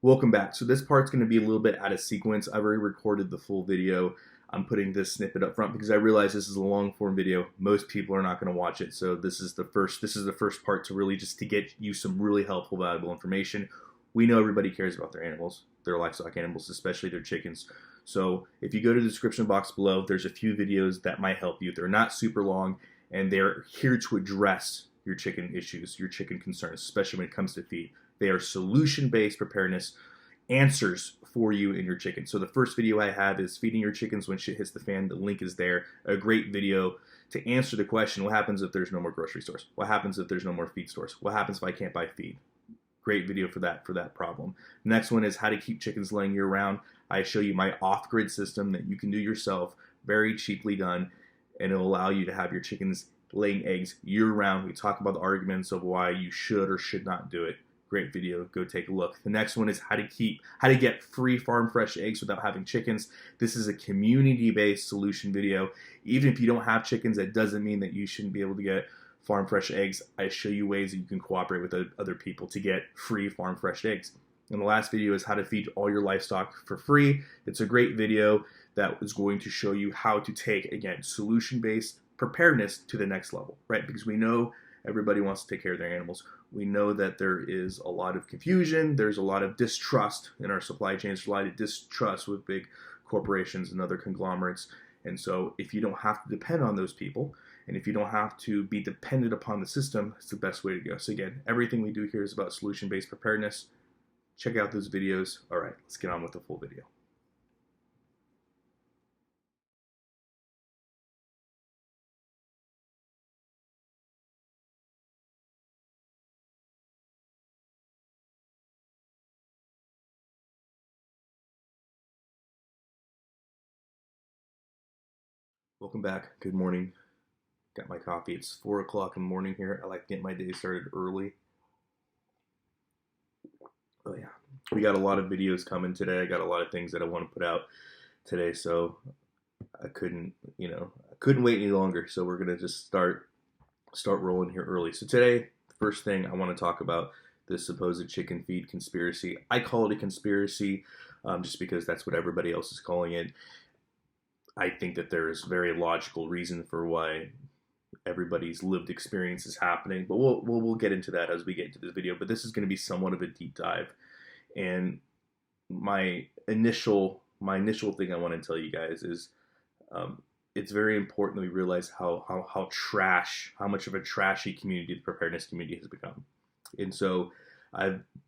Welcome back. So this part's going to be a little bit out of sequence. I've already recorded the full video. I'm putting this snippet up front because I realize this is a long form video. Most people are not going to watch it. So this is the first part to really just to get you some really helpful, valuable information. We know everybody cares about their animals, their livestock animals, especially their chickens. So if you go to the description box below, there's a few videos that might help you. They're not super long and they're here to address your chicken issues, your chicken concerns, especially when it comes to feed. They are solution-based preparedness answers for you and your chicken. So the first video I have is feeding your chickens when shit hits the fan. The link is there. A great video to answer the question, what happens if there's no more grocery stores? What happens if there's no more feed stores? What happens if I can't buy feed? Great video for that problem. Next one is how to keep chickens laying year round. I show you my off-grid system that you can do yourself, very cheaply done, and it'll allow you to have your chickens laying eggs year round. We talk about the arguments of why you should or should not do it. Great video, go take a look. The next one is how to get free farm fresh eggs without having chickens. This is a community-based solution video. Even if you don't have chickens, that doesn't mean that you shouldn't be able to get farm fresh eggs. I show you ways that you can cooperate with other people to get free farm fresh eggs. And the last video is how to feed all your livestock for free. It's a great video that is going to show you how to take, again, solution-based preparedness to the next level, right? Because we know everybody wants to take care of their animals. We know that there is a lot of confusion. There's a lot of distrust in our supply chains. There's a lot of distrust with big corporations and other conglomerates. And so if you don't have to depend on those people, and if you don't have to be dependent upon the system, it's the best way to go. So again, everything we do here is about solution-based preparedness. Check out those videos. All right, let's get on with the full video. Welcome back. Good morning. Got my coffee. It's 4 o'clock in the morning here. I like to get my day started early. Oh yeah, we got a lot of videos coming today. I got a lot of things that I want to put out today, so I couldn't wait any longer. So we're gonna just start rolling here early. So today, the first thing I want to talk about this supposed chicken feed conspiracy. I call it a conspiracy just because that's what everybody else is calling it. I think that there is very logical reason for why everybody's lived experience is happening, but we'll get into that as we get into this video. But this is going to be somewhat of a deep dive, and my initial thing I want to tell you guys is it's very important that we realize how much of a trashy community the preparedness community has become. And so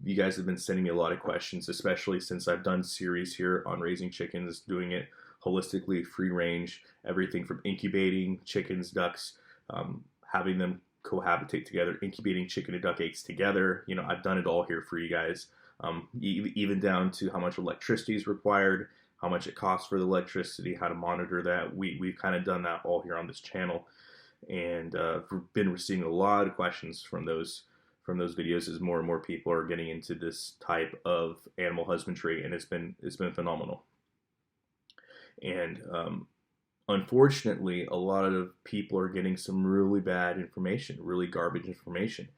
you guys have been sending me a lot of questions, especially since I've done series here on raising chickens, doing it holistically, free range, everything from incubating chickens, ducks, having them cohabitate together, incubating chicken and duck eggs together. You know, I've done it all here for you guys, even down to how much electricity is required, how much it costs for the electricity, how to monitor that. We've kind of done that all here on this channel, and we've been receiving a lot of questions from those videos as more and more people are getting into this type of animal husbandry, and it's been phenomenal. And unfortunately, a lot of people are getting some really bad information, really garbage information.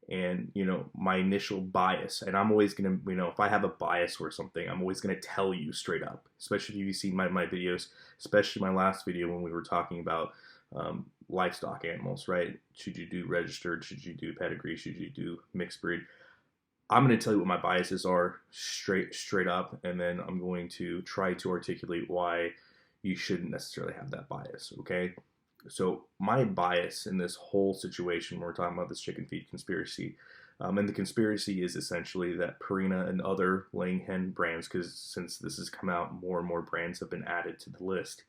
And, you know, my initial bias, and I'm always going to, you know, if I have a bias or something, I'm always going to tell you straight up, especially if you've seen my videos, especially my last video when we were talking about livestock animals, right? Should you do registered? Should you do pedigree? Should you do mixed breed? I'm going to tell you what my biases are straight up, and then I'm going to try to articulate why you shouldn't necessarily have that bias, okay? So my bias in this whole situation, when we're talking about this chicken feed conspiracy, and the conspiracy is essentially that Purina and other laying hen brands, because since this has come out, more and more brands have been added to the list,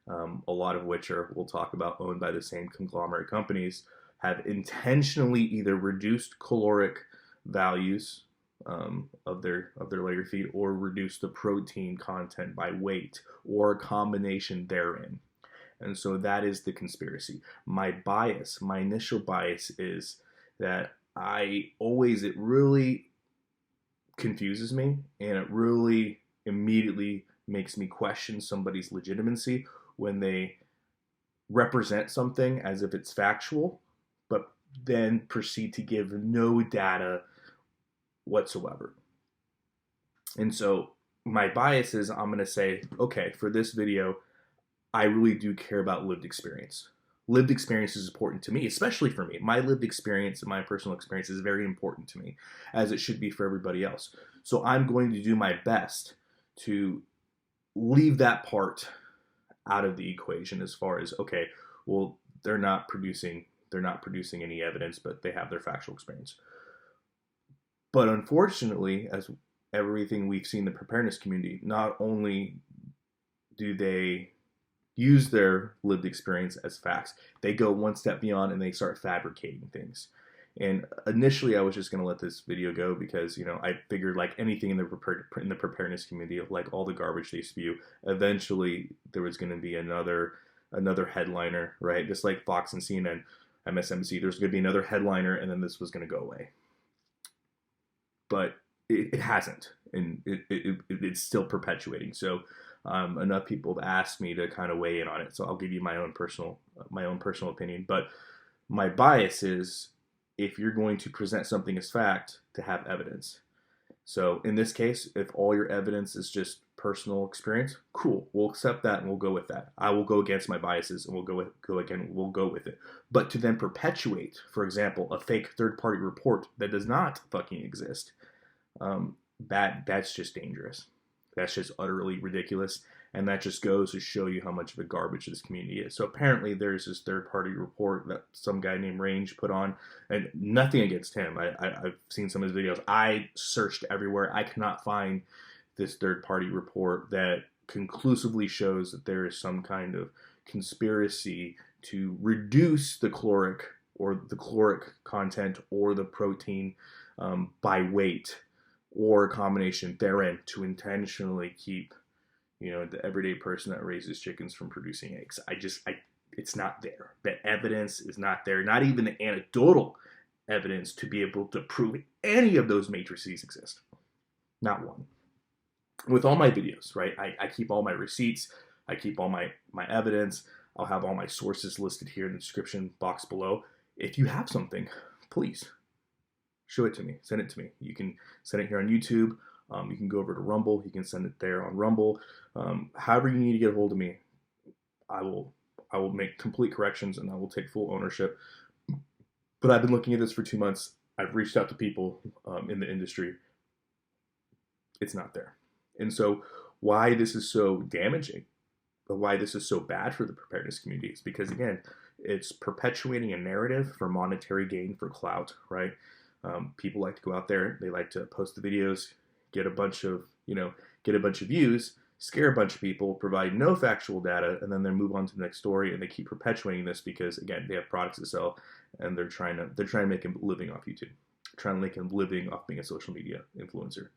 a lot of which are, we'll talk about, owned by the same conglomerate companies, have intentionally either reduced caloric values of their layer feed, or reduce the protein content by weight, or a combination therein. And so that is the conspiracy. My initial bias is that it really confuses me, and it really immediately makes me question somebody's legitimacy when they represent something as if it's factual, but then proceed to give no data whatsoever. And so my bias is I'm going to say, okay, for this video, I really do care about lived experience. Lived experience is important to me, especially for me. My lived experience and my personal experience is very important to me, as it should be for everybody else. So I'm going to do my best to leave that part out of the equation as far as, okay, well, they're not producing any evidence, but they have their factual experience. But unfortunately, as everything we've seen in the preparedness community, not only do they use their lived experience as facts, they go one step beyond and they start fabricating things. And initially, I was just going to let this video go because, I figured like anything in the preparedness community, like all the garbage they spew, eventually there was going to be another headliner, right? Just like Fox and CNN, MSNBC, there's going to be another headliner, and then this was going to go away. But it hasn't, and it's still perpetuating. So enough people have asked me to kind of weigh in on it. So I'll give you my own personal opinion. But my bias is, if you're going to present something as fact, to have evidence. So in this case, if all your evidence is just personal experience, cool, we'll accept that and we'll go with that. I will go against my biases and we'll go with it. But to then perpetuate, for example, a fake third-party report that does not fucking exist, that's just dangerous. That's just utterly ridiculous. And that just goes to show you how much of a garbage this community is. So apparently there's this third-party report that some guy named Range put on, and nothing against him. I've seen some of his videos. I searched everywhere. I cannot find this third-party report that conclusively shows that there is some kind of conspiracy to reduce the caloric content or the protein by weight or a combination therein to intentionally keep the everyday person that raises chickens from producing eggs. It's not there. The evidence is not there. Not even the anecdotal evidence to be able to prove any of those matrices exist. Not one. With all my videos, right? I keep all my receipts. I keep all my evidence. I'll have all my sources listed here in the description box below. If you have something, please show it to me. Send it to me. You can send it here on YouTube. You can go over to Rumble. You can send it there on Rumble. However you need to get a hold of me, I will make complete corrections and I will take full ownership. But I've been looking at this for 2 months. I've reached out to people in the industry. It's not there. And so why this is so damaging, but why this is so bad for the preparedness community is because, again, it's perpetuating a narrative for monetary gain, for clout, right? People like to go out there. They like to post the videos, get a bunch of views, scare a bunch of people, provide no factual data, and then they move on to the next story, and they keep perpetuating this because, again, they have products to sell, and they're trying to make a living off YouTube, trying to make a living off being a social media influencer.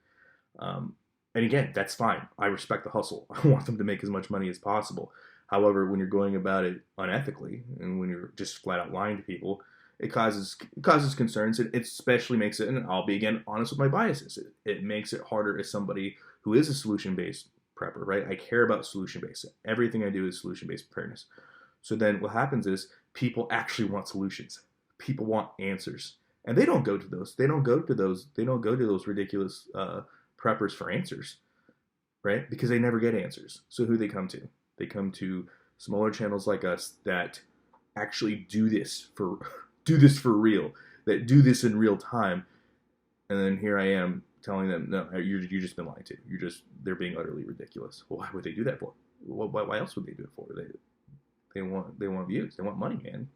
And again, that's fine. I respect the hustle. I want them to make as much money as possible. However, when you're going about it unethically, and when you're just flat out lying to people, it causes concerns. It especially makes it, and I'll be again honest with my biases, it makes it harder as somebody who is a solution-based prepper, right? I care about solution-based. Everything I do is solution-based preparedness. So then what happens is people actually want solutions. People want answers. And they don't go to those. They don't go to those ridiculous preppers for answers, right? Because they never get answers. So who they come to? They come to smaller channels like us that actually do this for real, that do this in real time. And then here I am telling them, no, you've just been lied to. They're being utterly ridiculous. Well, why would they do that for? Why else would they do it for? They want views. They want money, man.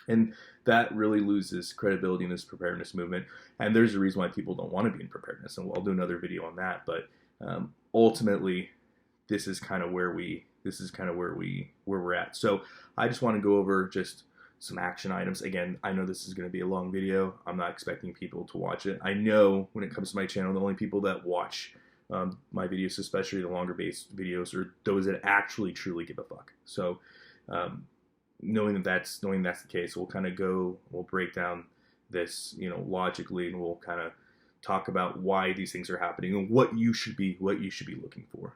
And that really loses credibility in this preparedness movement. And there's a reason why people don't want to be in preparedness. And I'll do another video on that. But ultimately, this is kind of where we're at. So I just want to go over just some action items. Again, I know this is going to be a long video. I'm not expecting people to watch it. I know when it comes to my channel, the only people that watch my videos, especially the longer based videos, are those that actually truly give a fuck. So knowing that's the case, we'll break down this, logically, and we'll kind of talk about why these things are happening and what you should be looking for.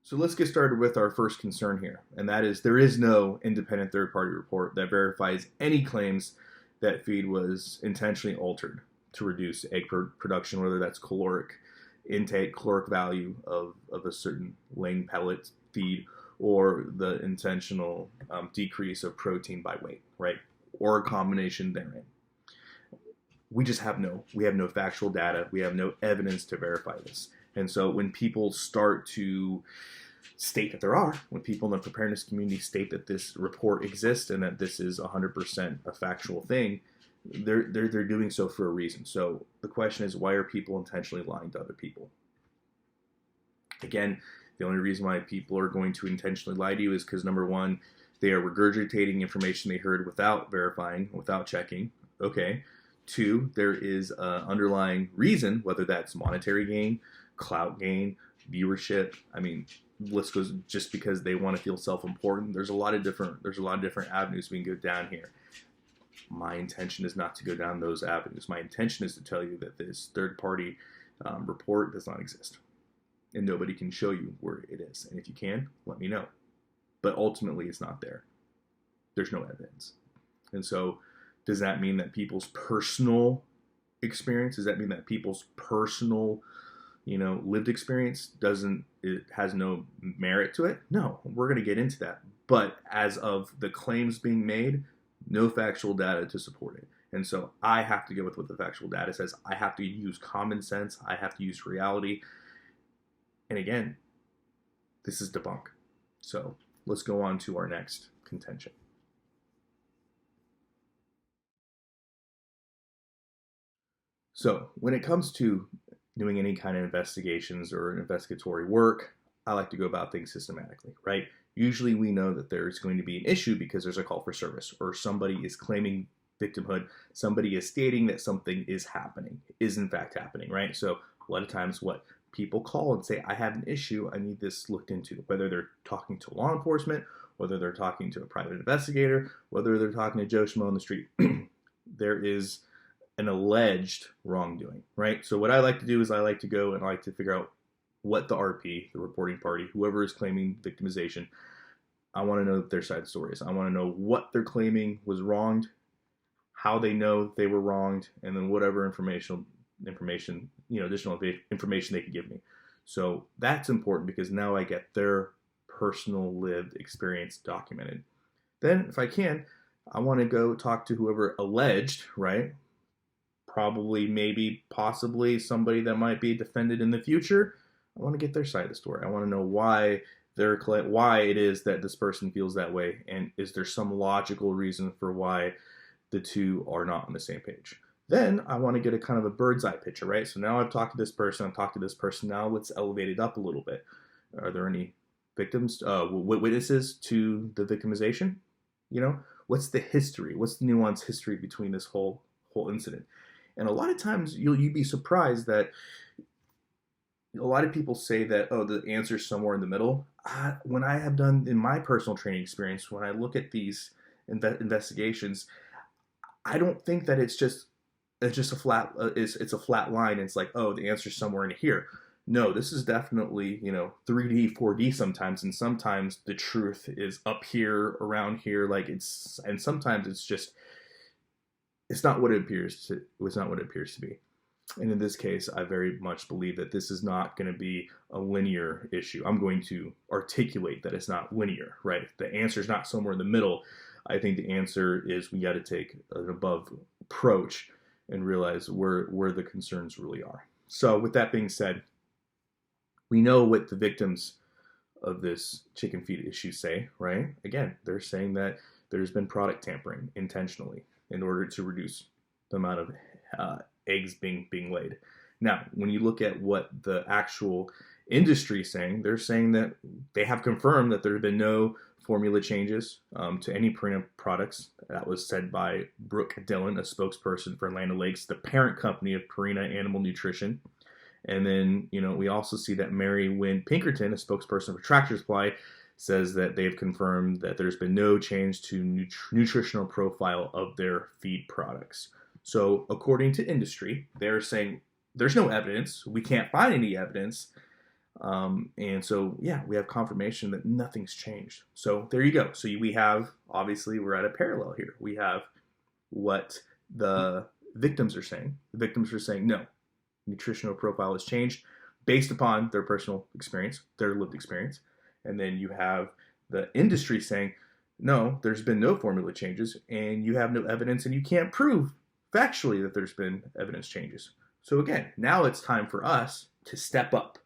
So let's get started with our first concern here, and that is there is no independent third-party report that verifies any claims that feed was intentionally altered to reduce egg production, whether that's caloric intake, caloric value of a certain laying pellet feed, or the intentional decrease of protein by weight, right? Or a combination therein. We have no factual data. We have no evidence to verify this. And so when people start to state that when people in the preparedness community state that this report exists and that this is 100% a factual thing, they're doing so for a reason. So the question is, why are people intentionally lying to other people? Again, the only reason why people are going to intentionally lie to you is because, number one, they are regurgitating information they heard without verifying, without checking. Okay. Two, there is an underlying reason, whether that's monetary gain, clout gain, viewership. I mean, list goes, just because they want to feel self-important. There's a lot of different avenues we can go down here. My intention is not to go down those avenues. My intention is to tell you that this third-party report does not exist, and nobody can show you where it is. And if you can, let me know. But ultimately, it's not there. There's no evidence. And so, does that mean that people's personal experience? Does that mean that people's personal, lived experience has no merit to it? No, we're going to get into that. But as of the claims being made, no factual data to support it. And so I have to go with what the factual data says. I have to use common sense. I have to use reality. And again, this is debunk. So let's go on to our next contention. So when it comes to doing any kind of investigations or investigatory work, I like to go about things systematically, right? Usually we know that there's going to be an issue because there's a call for service, or somebody is claiming victimhood, somebody is stating that something is in fact happening, right? So a lot of times what people call and say, I have an issue, I need this looked into, whether they're talking to law enforcement, whether they're talking to a private investigator, whether they're talking to Joe Schmo on the street. There is an alleged wrongdoing, right? So what I like to do is I like to go and I like to figure out what the RP, the reporting party, whoever is claiming victimization, I want to know their side of the story is. I want to know what they're claiming was wronged, how they know they were wronged, and then whatever additional information they could give me. So that's important because now I get their personal lived experience documented. Then if I can, I want to go talk to whoever alleged, right? Probably, maybe, possibly somebody that might be defended in the future. I want to get their side of the story. I want to know why it is that this person feels that way, and is there some logical reason for why the two are not on the same page. Then I want to get a kind of a bird's eye picture, right? So now I've talked to this person, now let's elevate it up a little bit. Are there any victims, witnesses to the victimization? What's the history? What's the nuanced history between this whole incident? And a lot of times you'd be surprised that a lot of people say that, the answer's somewhere in the middle. When I have done in my personal training experience, when I look at these investigations, I don't think that it's just a flat it's a flat line. It's like, the answer's somewhere in here. No, this is definitely 3D, 4D sometimes, and sometimes the truth is up here, around here, and sometimes it's not what it appears to be. And in this case, I very much believe that this is not going to be a linear issue. I'm going to articulate that it's not linear, right? The answer is not somewhere in the middle. I think the answer is we got to take an above approach and realize where the concerns really are. So with that being said, we know what the victims of this chicken feed issue say, right? Again, they're saying that there's been product tampering intentionally in order to reduce the amount of eggs being laid. Now, when you look at what the actual industry is saying, they're saying that they have confirmed that there have been no formula changes to any Purina products. That was said by Brooke Dillon, a spokesperson for Land O'Lakes, the parent company of Purina Animal Nutrition. And then, we also see that Mary Wynn Pinkerton, a spokesperson for Tractor Supply, says that they've confirmed that there's been no change to nutritional profile of their feed products. So according to industry, they're saying there's no evidence. We can't find any evidence. And so, yeah, we have confirmation that nothing's changed. So there you go. So we have, obviously, we're at a parallel here. We have what the victims are saying. The victims are saying, no, nutritional profile has changed based upon their personal experience, their lived experience. And then you have the industry saying, no, there's been no formula changes, and you have no evidence, and you can't prove factually that there's been evidence changes. So again, now it's time for us to step up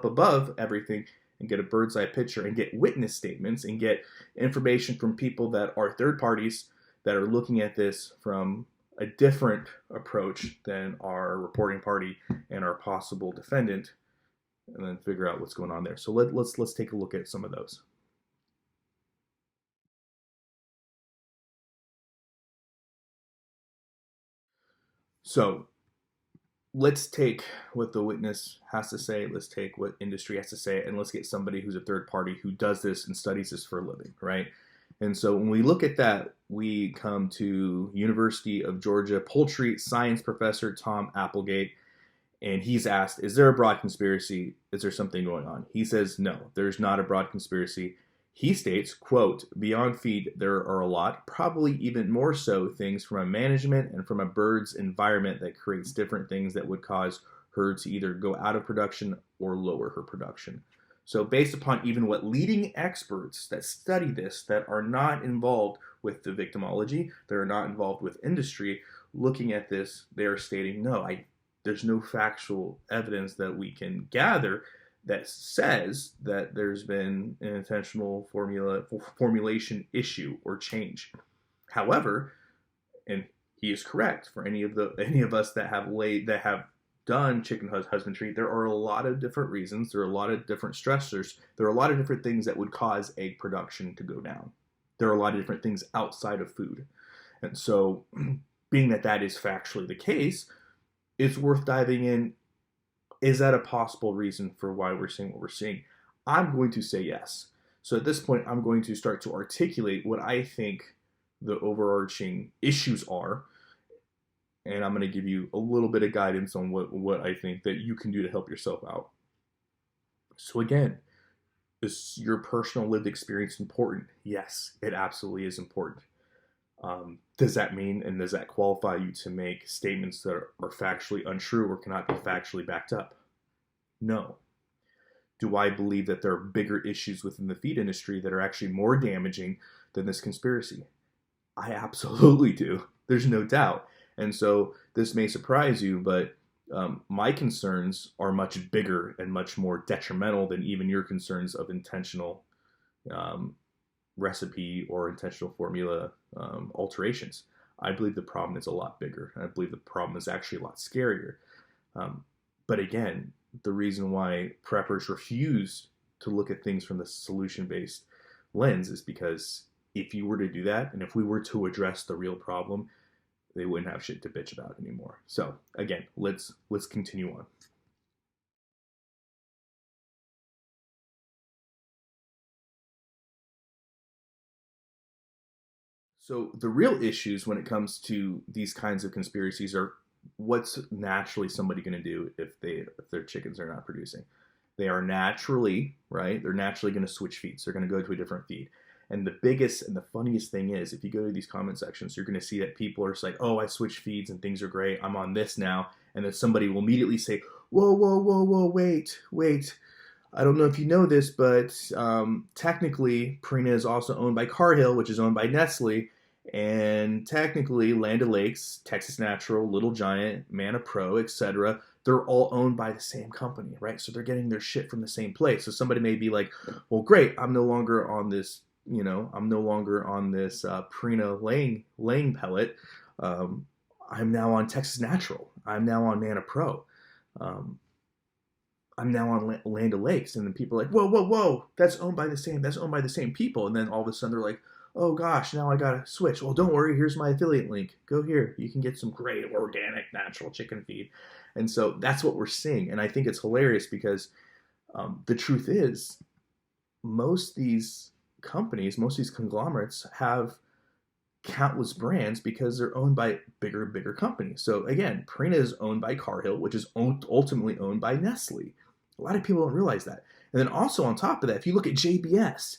above everything and get a bird's eye picture and get witness statements and get information from people that are third parties that are looking at this from a different approach than our reporting party and our possible defendant, and then figure out what's going on there. So let's take a look at some of those. So let's take what the witness has to say, let's take what industry has to say, and let's get somebody who's a third party who does this and studies this for a living, right? And so when we look at that, we come to University of Georgia Poultry science professor Tom Applegate, and he's asked, is there a broad conspiracy? Is there something going on? He says, no, there's not a broad conspiracy. He states, quote, beyond feed, there are a lot, probably even more so, things from a management and from a bird's environment that creates different things that would cause her to either go out of production or lower her production. So based upon even what leading experts that study this, that are not involved with the victimology, that are not involved with industry, looking at this, they are stating, no, there's no factual evidence that we can gather that says that there's been an intentional formulation issue or change. However, and he is correct, for any of us that have done chicken husbandry, there are a lot of different reasons, there are a lot of different stressors, there are a lot of different things that would cause egg production to go down. There are a lot of different things outside of food. And so, being that that is factually the case, it's worth diving in. Is that a possible reason for why we're seeing what we're seeing? I'm going to say yes. So at this point, I'm going to start to articulate what I think the overarching issues are, and I'm going to give you a little bit of guidance on what I think that you can do to help yourself out. So again, is your personal lived experience important? Yes, it absolutely is important. Does that mean and does that qualify you to make statements that are factually untrue or cannot be factually backed up? No. Do I believe that there are bigger issues within the feed industry that are actually more damaging than this conspiracy? I absolutely do. There's no doubt. And so this may surprise you, but my concerns are much bigger and much more detrimental than even your concerns of intentional recipe or intentional formula alterations. I believe the problem is a lot bigger. I believe the problem is actually a lot scarier. But again, the reason why preppers refuse to look at things from the solution-based lens is because if you were to do that, and if we were to address the real problem, they wouldn't have shit to bitch about anymore. So again, let's continue on. So the real issues when it comes to these kinds of conspiracies are what's naturally somebody going to do if their chickens are not producing. They are naturally, right? They're naturally going to switch feeds. They're going to go to a different feed. And the biggest and the funniest thing is, if you go to these comment sections, you're going to see that people are just like, oh, I switched feeds and things are great. I'm on this now. And then somebody will immediately say, whoa, whoa, whoa, whoa, wait. I don't know if you know this, but technically, Purina is also owned by Cargill, which is owned by Nestle. And technically, Land O'Lakes, Texas Natural, Little Giant, Manna Pro, etc., they're all owned by the same company, right? So they're getting their shit from the same place. So somebody may be like, well, great, I'm no longer on this, Purina laying pellet. I'm now on Texas Natural. I'm now on Manna Pro. I'm now on Land O'Lakes. And then people are like, whoa, that's owned by the same people. And then all of a sudden they're like, oh gosh, now I gotta switch. Well, don't worry, here's my affiliate link. Go here. You can get some great organic natural chicken feed. And so that's what we're seeing. And I think it's hilarious because the truth is, most these companies, most of these conglomerates have countless brands because they're owned by bigger and bigger companies. So again, Purina is owned by Cargill, which is ultimately owned by Nestle. A lot of people don't realize that. And then also on top of that, if you look at JBS,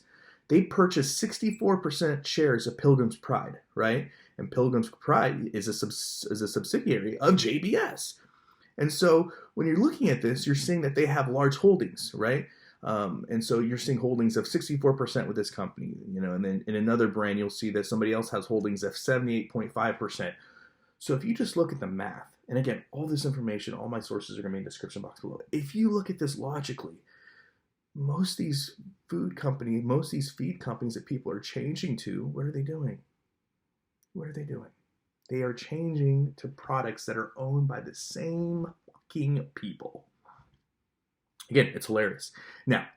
they purchased 64% shares of Pilgrim's Pride, right? And Pilgrim's Pride is a subsidiary of JBS. And so when you're looking at this, you're seeing that they have large holdings, right? And so you're seeing holdings of 64% with this company, and then in another brand, you'll see that somebody else has holdings of 78.5%. So if you just look at the math, and again, all this information, all my sources are going to be in the description box below. If you look at this logically, most of these feed companies that people are changing to, what are they doing? What are they doing? They are changing to products that are owned by the same fucking people. Again, it's hilarious. Now,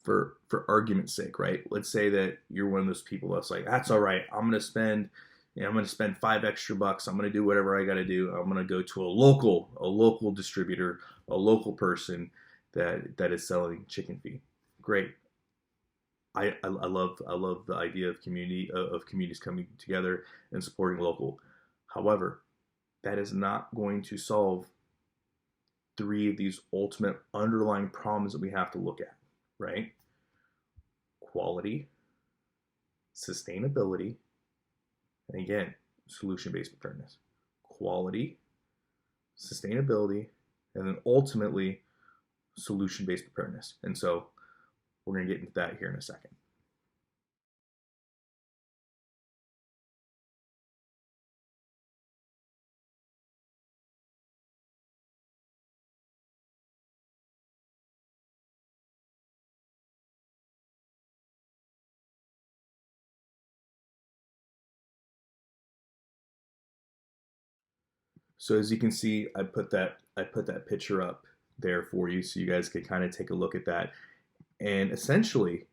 for argument's sake, right? Let's say that you're one of those people that's like, that's all right. I'm gonna spend $5 extra. I'm gonna do whatever I gotta do. I'm gonna go to a local distributor, a local person that is selling chicken feed. Great. I love the idea of communities coming together and supporting local. However, that is not going to solve three of these ultimate underlying problems that we have to look at, right? Quality, sustainability, and again, solution-based preparedness. Quality, sustainability, and then ultimately solution-based preparedness. And so we're going to get into that here in a second. So as you can see, I put that picture up there for you so you guys could kind of take a look at that. And essentially,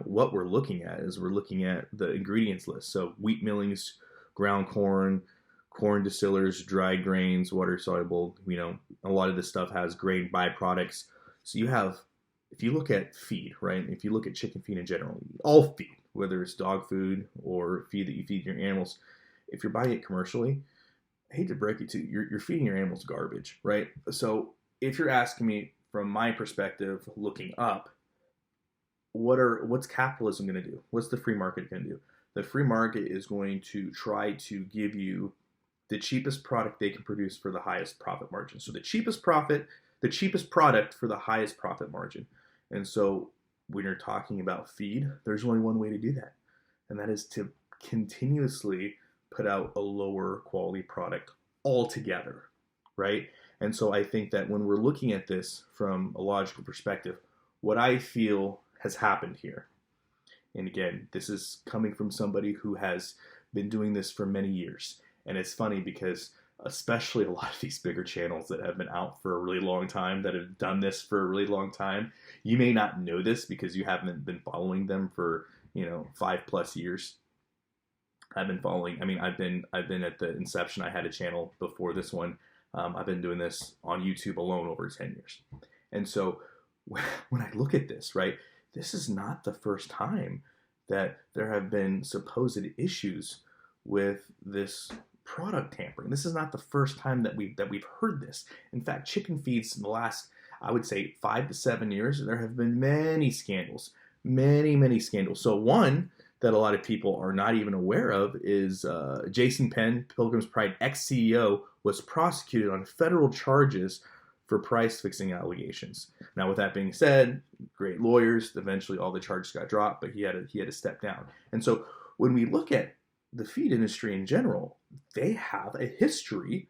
what we're looking at is we're looking at the ingredients list. So wheat millings, ground corn, corn distillers, dried grains, water soluble, a lot of this stuff has grain byproducts. So you have, if you look at feed, right? If you look at chicken feed in general, all feed, whether it's dog food or feed that you feed your animals, if you're buying it commercially, I hate to break it to you, you're feeding your animals garbage, right? So if you're asking me from my perspective, looking up, what's capitalism going to do? What's the free market going to do? The free market is going to try to give you the cheapest product they can produce for the highest profit margin. So the cheapest product for the highest profit margin. And so when you're talking about feed, there's only one way to do that, and that is to continuously put out a lower quality product altogether, right? And so I think that when we're looking at this from a logical perspective, what I feel has happened here, and again, this is coming from somebody who has been doing this for many years, and it's funny because especially a lot of these bigger channels that have been out for a really long time, that have done this for a really long time, you may not know this because you haven't been following them for 5+ years. I've been at the inception. I had a channel before this one. I've been doing this on YouTube alone over 10 years. And so when I look at this, right, this is not the first time that there have been supposed issues with this product tampering. This is not the first time that we've heard this. In fact, chicken feeds in the last, I would say, 5 to 7 years, there have been many scandals, many scandals. So one that a lot of people are not even aware of is Jason Penn, Pilgrim's Pride ex-CEO, was prosecuted on federal charges for price fixing allegations. Now, with that being said, great lawyers, eventually all the charges got dropped, but he had to step down. And so when we look at the feed industry in general, they have a history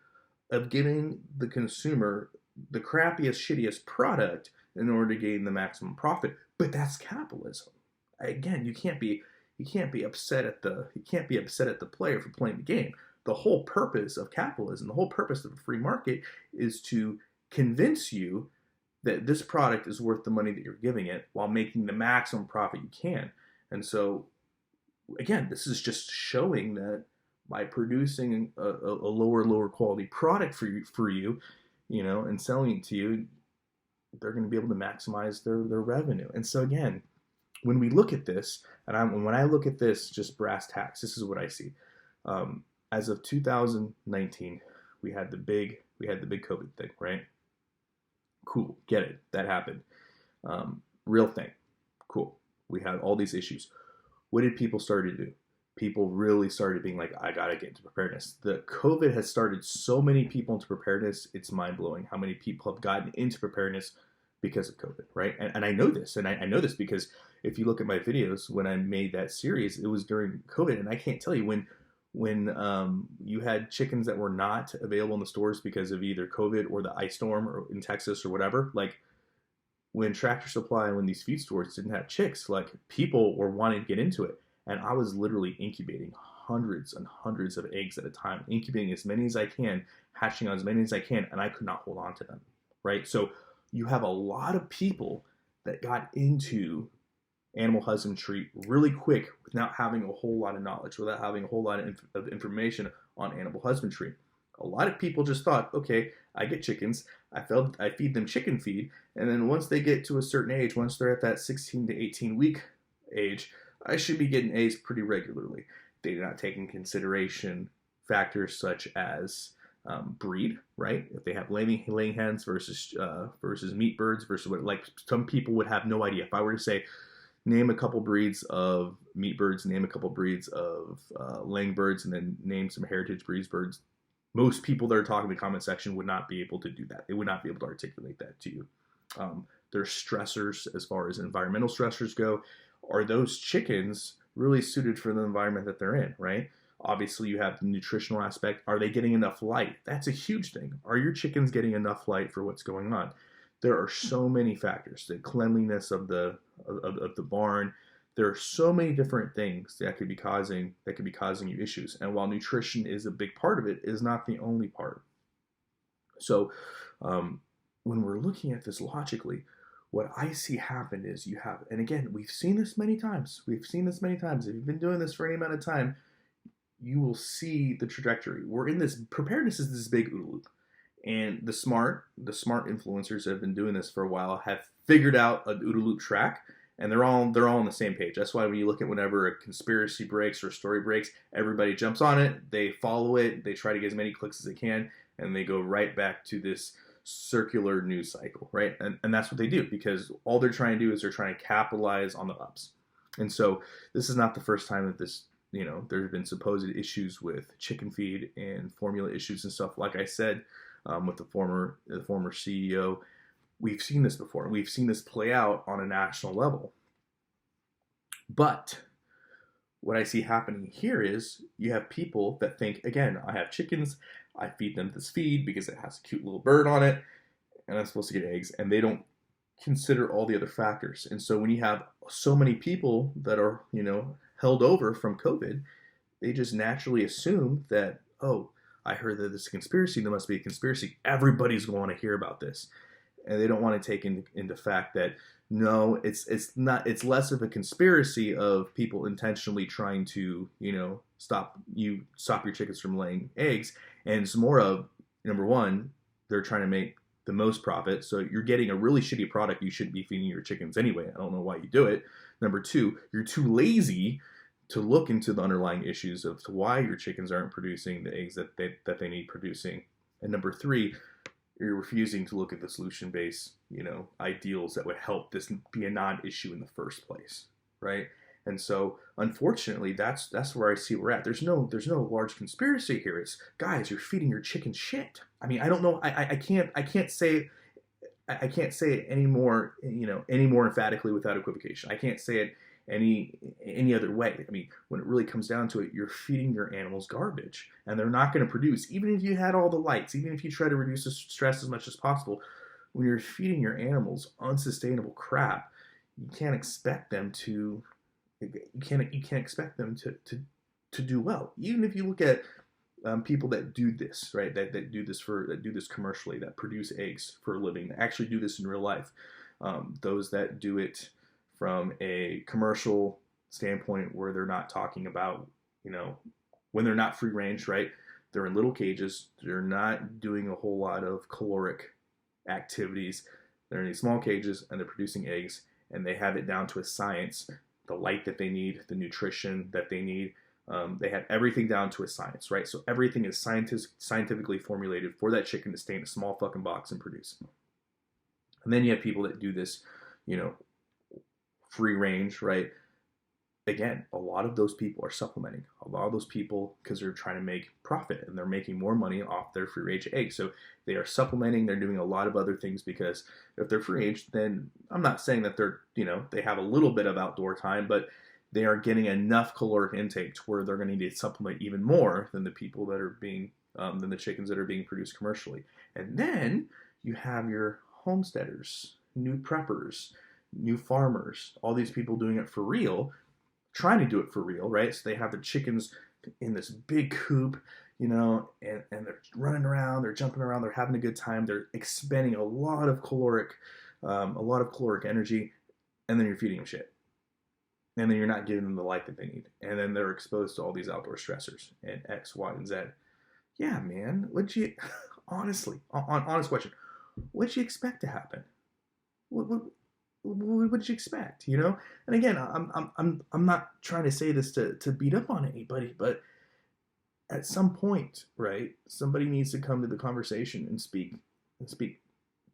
of giving the consumer the crappiest, shittiest product in order to gain the maximum profit. But that's capitalism. Again, you can't be upset at the player for playing the game. The whole purpose of capitalism, the whole purpose of a free market, is to convince you that this product is worth the money that you're giving it while making the maximum profit you can. And so, again, this is just showing that by producing a lower quality product for you, and selling it to you, they're going to be able to maximize their revenue. And so again, when we look at this, when I look at this, just brass tacks, this is what I see. As of 2019, we had the big COVID thing, right? Cool, get it, that happened. Real thing, cool. We had all these issues. What did people start to do? People really started being like, I gotta get into preparedness. The COVID has started so many people into preparedness. It's mind blowing how many people have gotten into preparedness because of COVID, right? And I know this, and I know this because if you look at my videos when I made that series, it was during COVID, and I can't tell you when you had chickens that were not available in the stores because of either COVID or the ice storm or in Texas or whatever, like when Tractor Supply and when these feed stores didn't have chicks, like people were wanting to get into it. And I was literally incubating hundreds and hundreds of eggs at a time, incubating as many as I can, hatching as many as I can, and I could not hold on to them, right? So you have a lot of people that got into animal husbandry really quick without having a whole lot of knowledge, without having a whole lot of information on animal husbandry. A lot of people just thought, okay, I get chickens, I feed them chicken feed, and then once they get to a certain age, once they're at that 16 to 18 week age, I should be getting eggs pretty regularly. They did not take in consideration factors such as breed, right? If they have laying hens versus meat birds versus what, like some people would have no idea. If I were to say, name a couple breeds of meat birds, name a couple breeds of laying birds, and then name some heritage breeds birds, most people that are talking in the comment section would not be able to do that. They would not be able to articulate that to you. There's stressors as far as environmental stressors go. Are those chickens really suited for the environment that they're in, right? Obviously, you have the nutritional aspect. Are they getting enough light? That's a huge thing. Are your chickens getting enough light for what's going on? There are so many factors. The cleanliness of the barn. There are so many different things that could be causing you issues. And while nutrition is a big part of it, it is not the only part. So when we're looking at this logically, what I see happen is you have, and again, we've seen this many times. We've seen this many times. If you've been doing this for any amount of time, you will see the trajectory. We're in this, preparedness is this big OODA loop. And the smart influencers that have been doing this for a while have figured out an OODA loop track, and they're all on the same page. That's why when you look at whenever a conspiracy breaks or a story breaks, everybody jumps on it, they follow it, they try to get as many clicks as they can, and they go right back to this circular news cycle, right? And that's what they do, because all they're trying to do is they're trying to capitalize on the ups. And so this is not the first time that this, there's been supposed issues with chicken feed and formula issues and stuff. Like I said, with the former CEO, we've seen this before. We've seen this play out on a national level. But what I see happening here is you have people that think, again, I have chickens, I feed them this feed because it has a cute little bird on it, and I'm supposed to get eggs, and they don't consider all the other factors. And so when you have so many people that are, held over from COVID, they just naturally assume that, oh, I heard that this is a conspiracy, there must be a conspiracy. Everybody's going to hear about this. And they don't want to take into fact that, no, it's not. It's less of a conspiracy of people intentionally trying to, stop your chickens from laying eggs. And it's more of, number one, they're trying to make the most profit. So you're getting a really shitty product you shouldn't be feeding your chickens anyway. I don't know why you do it. Number two, you're too lazy to look into the underlying issues of why your chickens aren't producing the eggs that they need producing. And number three, you're refusing to look at the solution-based, ideals that would help this be a non-issue in the first place, right? And so, unfortunately, that's where I see we're at. There's no large conspiracy here. It's, guys, you're feeding your chicken shit. I mean, I don't know. I can't say it any more emphatically without equivocation. I can't say it any other way. I mean, when it really comes down to it, you're feeding your animals garbage, and they're not going to produce. Even if you had all the lights, even if you try to reduce the stress as much as possible, when you're feeding your animals unsustainable crap, you can't expect them to do well. Even if you look at people that do this, right, that do this commercially, that produce eggs for a living, that actually do this in real life, those that do it from a commercial standpoint where they're not talking about, when they're not free range, right? They're in little cages. They're not doing a whole lot of caloric activities. They're in these small cages and they're producing eggs, and they have it down to a science, the light that they need, the nutrition that they need. They have everything down to a science, right? So everything is scientifically formulated for that chicken to stay in a small fucking box and produce. And then you have people that do this, you know, free range, right? Again, a lot of those people are supplementing. A lot of those people, because they're trying to make profit and they're making more money off their free range eggs. So they are supplementing. They're doing a lot of other things, because if they're free range, then I'm not saying that they're, they have a little bit of outdoor time, but they are getting enough caloric intake to where they're going to need to supplement even more than the people that are being, than the chickens that are being produced commercially. And then you have your homesteaders, new preppers, new farmers, all these people doing it for real, trying to do it for real, right? So they have the chickens in this big coop, and they're running around, they're jumping around, they're having a good time, they're expending a lot of caloric energy, and then you're feeding them shit. And then you're not giving them the light that they need. And then they're exposed to all these outdoor stressors and X, Y, and Z. Yeah, man, honestly, honest question, what'd you expect to happen? What did you expect? And again, I'm not trying to say this to beat up on anybody, but at some point, right, somebody needs to come to the conversation and speak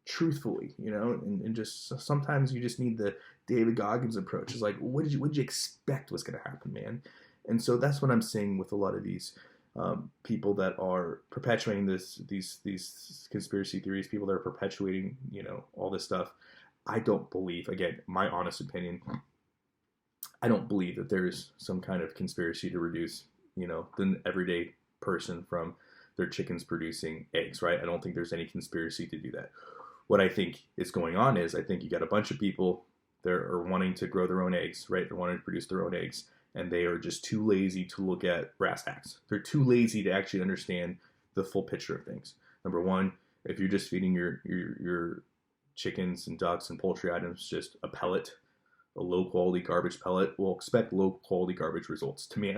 truthfully, and just sometimes you just need the David Goggins approach. It's like, what did you expect was going to happen, man? And so that's what I'm seeing with a lot of these people that are perpetuating these conspiracy theories, people that are perpetuating, all this stuff. I don't believe, again, my honest opinion, I don't believe that there is some kind of conspiracy to reduce, the everyday person from their chickens producing eggs, right? I don't think there's any conspiracy to do that. What I think is going on is, I think you got a bunch of people that are wanting to grow their own eggs, right? They're wanting to produce their own eggs, and they are just too lazy to look at brass tacks. They're too lazy to actually understand the full picture of things. Number one, if you're just feeding your chickens and ducks and poultry items just a pellet, a low quality garbage pellet, we'll expect low quality garbage results. To me,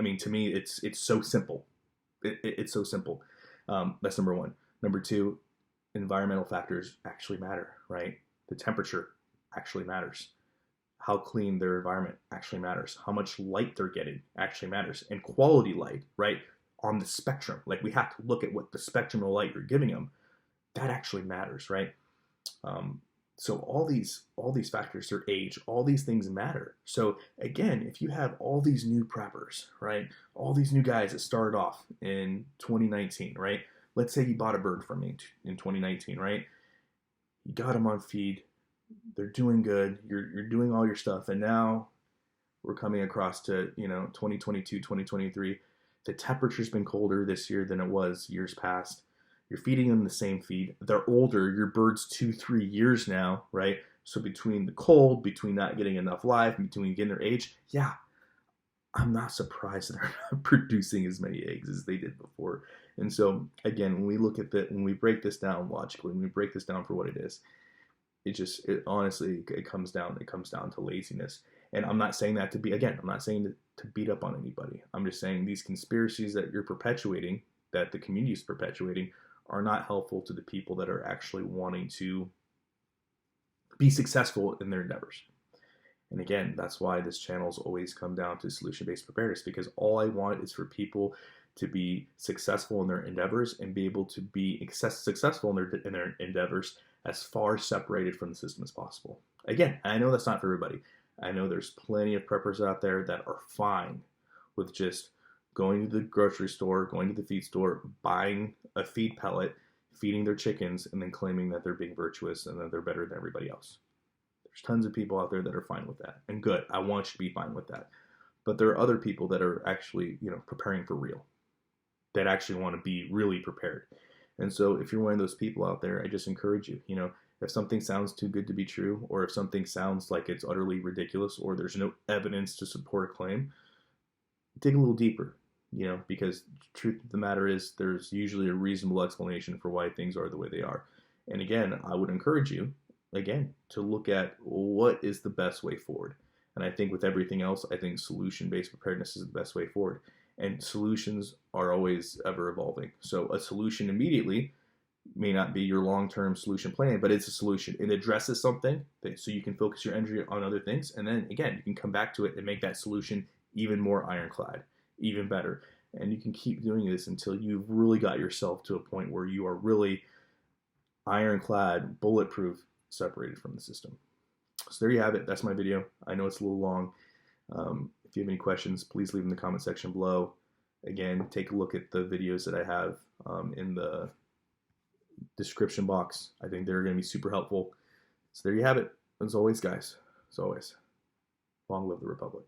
it's so simple. It's so simple. That's number one. Number two, environmental factors actually matter, right? The temperature actually matters. How clean their environment actually matters. How much light they're getting actually matters. And quality light, right? On the spectrum. Like, we have to look at what the spectrum of light you're giving them. That actually matters, right? So all these factors, their age, all these things matter. So again, if you have all these new preppers, right? All these new guys that started off in 2019, right? Let's say you bought a bird from me in 2019, right? You got them on feed. They're doing good. You're doing all your stuff. And now we're coming across to, 2022, 2023. The temperature's been colder this year than it was years past. You're feeding them the same feed. They're older. Your bird's 2-3 years now, right? So between the cold, between not getting enough live, between getting their age, yeah, I'm not surprised that they're not producing as many eggs as they did before. And so again, when we look at that, when we break this down logically, when we break this down for what it is, it honestly comes down to laziness. And I'm not saying that I'm not saying to beat up on anybody. I'm just saying these conspiracies that you're perpetuating, that the community is perpetuating, are not helpful to the people that are actually wanting to be successful in their endeavors. And again, that's why this channel's always come down to solution-based preparedness, because all I want is for people to be successful in their endeavors and be able to be successful in their endeavors as far separated from the system as possible. Again, I know that's not for everybody. I know there's plenty of preppers out there that are fine with just going to the grocery store, going to the feed store, buying a feed pellet, feeding their chickens, and then claiming that they're being virtuous and that they're better than everybody else. There's tons of people out there that are fine with that. And good, I want you to be fine with that. But there are other people that are actually, preparing for real, that actually want to be really prepared. And so if you're one of those people out there, I just encourage you, if something sounds too good to be true, or if something sounds like it's utterly ridiculous, or there's no evidence to support a claim, dig a little deeper. Because the truth of the matter is, there's usually a reasonable explanation for why things are the way they are. And again, I would encourage you, to look at what is the best way forward. And I think with everything else, I think solution-based preparedness is the best way forward. And solutions are always ever evolving. So a solution immediately may not be your long-term solution plan, but it's a solution. It addresses something so you can focus your energy on other things. And then again, you can come back to it and make that solution even more ironclad, even better. And you can keep doing this until you've really got yourself to a point where you are really ironclad, bulletproof, separated from the system. So there you have it. That's my video. I know it's a little long. If you have any questions, please leave them in the comment section below. Again, take a look at the videos that I have in the description box. I think they're going to be super helpful. So there you have it. As always, guys, as always, long live the Republic.